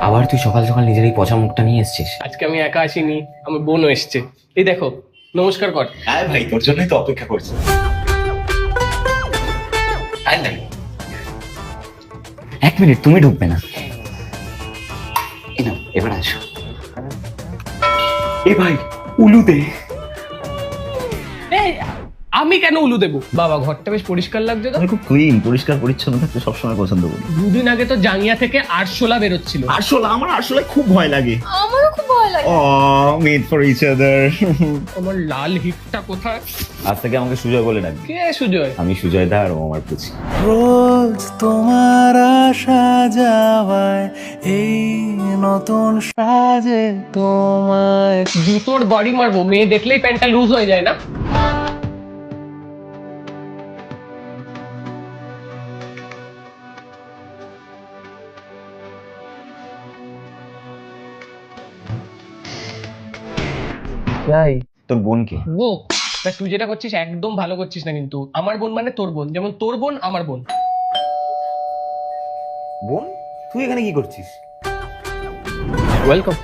আবার তুই সকাল সকাল নিজের এই পচা মুখটা নিয়ে এসেছিস। আজকে আমি একা আসিনি, আমার বোনও এসছে। এই দেখো, নমস্কার কর। হ্যাঁ ভাই, তোর জন্যই তো অপেক্ষা করছি। আয় ভাই, 1 মিনিট, তুমি ঢুকবে না? এই নাও, এবার আসো। এ ভাই, উলু দে। এই, আমি কেন উলু দেবো? বাবা, ঘরটা বেশ পরিষ্কার লাগছে তো। আমি খুব ক্লিন, পরিষ্কার পরিচ্ছন্ন থাকতে সবসময় পছন্দ করি। দুদিন আগে তো জাঙ্গিয়া থেকে আরশোলা বেরোচ্ছিল। আসলে আমার আসলে খুব ভয় লাগে। আমারও খুব ভয় লাগে। Made for each other. আমার লাল হিটটা কোথায়? আজ থেকে আমাকে সুজয় বলে ডাকবি। কে সুজয়? আমি সুজয় দা আর ও আমার পুচি। রোজ তোমার আসা যাওয়ায় এই নতুন সাজে তোমায় জুতোর বডি মারবো, মেয়ে দেখলেই প্যান্টটা লুজ হয়ে যায় না? যাই। তোর বোনকে ও, তা তুই যেটা করছিস একদম ভালো করছিস না কিন্তু। আমার বোন মানে তোর বোন, যেমন তোর বোন আমার বোন। বোন, তুই এখানে কি করছিস? ওয়েলকাম।